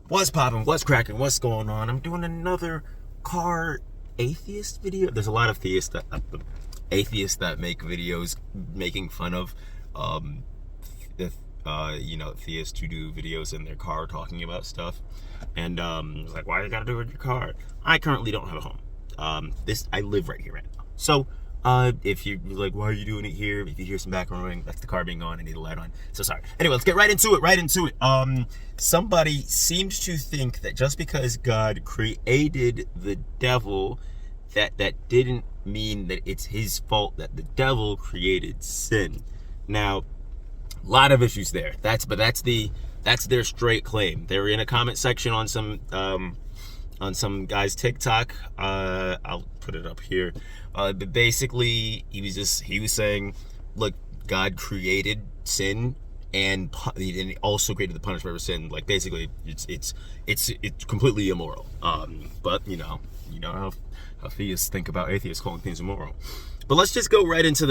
What's poppin'? What's cracking? What's going on? I'm doing another car atheist video. There's a lot of atheists that make videos making fun of, um, theists who do videos in their car talking about stuff. And it's like, why you gotta do it with your car? I currently don't have a home. I live right here right now. So if you're like, why are you doing it here? If you hear some background noise, that's the car being on. I need a light on. So sorry. Anyway, let's get right into it. Somebody seems to think that just because God created the devil, that didn't mean that it's his fault that the devil created sin. Now, a lot of issues there. That's their straight claim. They're in a comment section on some guy's TikTok. I'll put it up here. But basically, he was saying, look, God created sin, and he also created the punishment for sin. Like, basically, it's completely immoral. But you know how theists think about atheists calling things immoral. But let's just go right into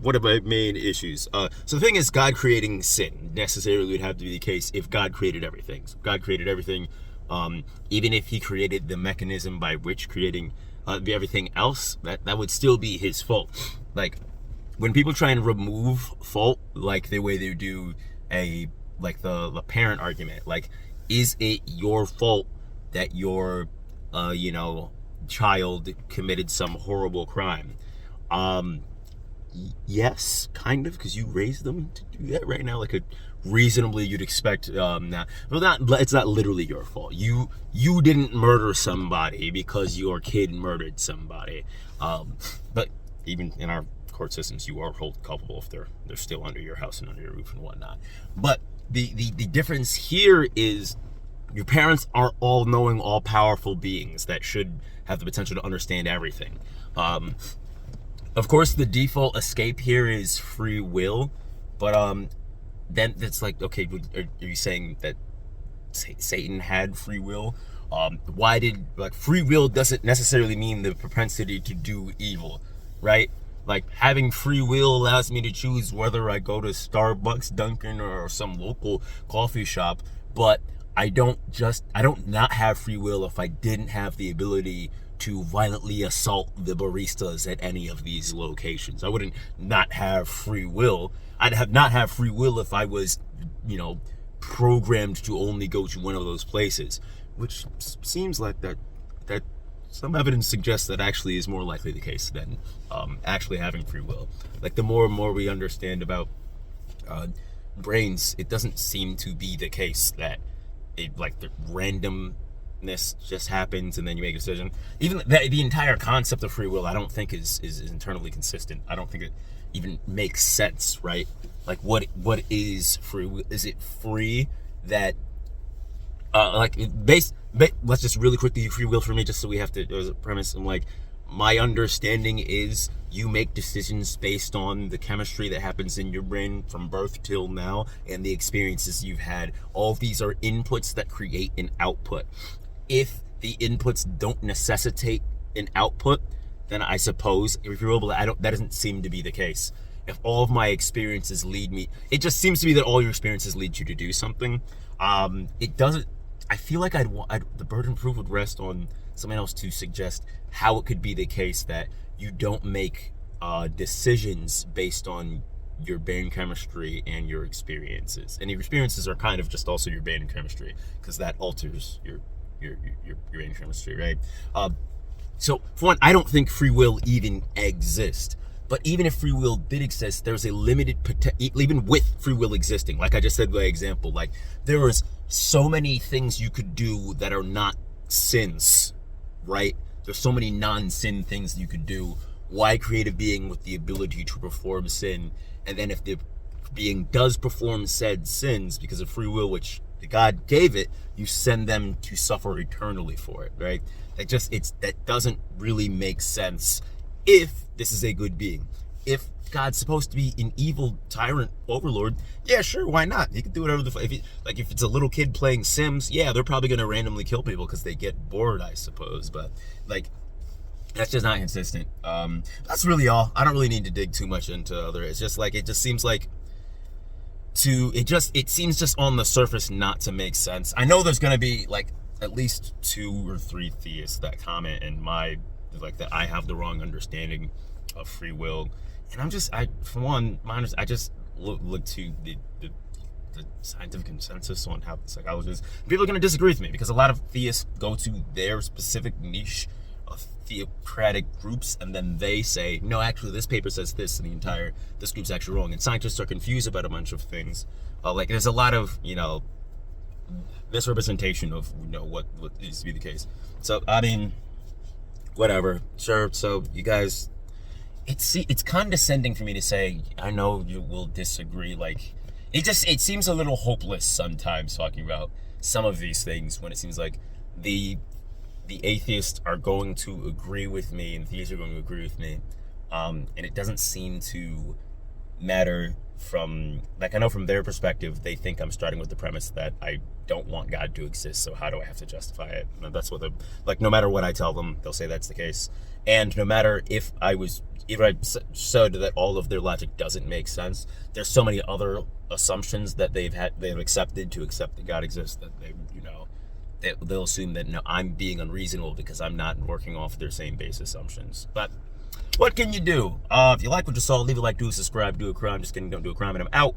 one of my main issues. So the thing is, God creating sin necessarily would have to be the case if God created everything. So God created everything. Even if he created the mechanism by which creating everything else, that would still be his fault. Like, when people try and remove fault, like the way they do the parent argument, like, is it your fault that your child committed some horrible crime? Yes, kind of, because you raised them to do that right now. Like, reasonably you'd expect it's not literally your fault. You didn't murder somebody because your kid murdered somebody. But even in our court systems, you are held culpable if they're still under your house and under your roof and whatnot. But the difference here is your parents are all knowing, all powerful beings that should have the potential to understand everything. Of course, the default escape here is free will, but then it's like, okay, are you saying that Satan had free will? Free will doesn't necessarily mean the propensity to do evil, right? Like, having free will allows me to choose whether I go to Starbucks, Dunkin', or some local coffee shop, but I don't not have free will if I didn't have the ability to violently assault the baristas at any of these locations. I wouldn't not have free will. I'd not have free will if I was, programmed to only go to one of those places, which seems like that some evidence suggests that actually is more likely the case than actually having free will. Like, the more and more we understand about brains, it doesn't seem to be the case that the randomness just happens and then you make a decision. Even the entire concept of free will, I don't think is internally consistent. I don't think it even makes sense, right? Like, what is free will? Is it free that let's just really quickly free will for me, just so we have to, as a premise. I'm like, my understanding is you make decisions based on the chemistry that happens in your brain from birth till now and the experiences you've had. All of these are inputs that create an output. If the inputs don't necessitate an output, then I suppose if you're able to, that doesn't seem to be the case. If all of my experiences it just seems to be that all your experiences lead you to do something. It doesn't. I feel like the burden of proof would rest on someone else to suggest how it could be the case that you don't make decisions based on your brain chemistry and your experiences. And your experiences are kind of just also your brain chemistry, because that alters your brain chemistry, right? So, for one, I don't think free will even exists. But even if free will did exist, there's a limited potential. Even with free will existing, like I just said by example, like, there is so many things you could do that are not sins, right? There's so many non-sin things you could do. Why create a being with the ability to perform sin? And then if the being does perform said sins because of free will, which God gave it, you send them to suffer eternally for it, right? That doesn't really make sense if this is a good being. If God's supposed to be an evil tyrant overlord, yeah, sure, why not? He can do whatever if it's a little kid playing Sims, yeah, they're probably going to randomly kill people because they get bored, I suppose. But that's just not consistent. That's really all. I don't really need to dig too much into other. It's just like, it just seems like it seems just on the surface not to make sense. I know there's gonna be like at least 2 or 3 theists that comment in my like that I have the wrong understanding of free will, and for one, I just look to the scientific consensus on how psychologists, people are going to disagree with me because a lot of theists go to their specific niche of theocratic groups, and then they say, no, actually this paper says this, and this group's actually wrong, and scientists are confused about a bunch of things. Like there's a lot of misrepresentation of what needs to be the case. So I mean, whatever, sure. So you guys, it's condescending for me to say I know you will disagree. Like it seems a little hopeless sometimes talking about some of these things when it seems like the atheists are going to agree with me and theists are going to agree with me, and it doesn't seem to matter from, like, I know from their perspective they think I'm starting with the premise that I don't want God to exist, so how do I have to justify it? And that's what like, no matter what I tell them, they'll say that's the case. And no matter if I said that all of their logic doesn't make sense, there's so many other assumptions that they've accepted to accept that God exists that they'll assume that no, I'm being unreasonable because I'm not working off their same base assumptions. But what can you do? If you like what you saw, leave a like, do a subscribe, do a crime. Just kidding, don't do a crime, and I'm out.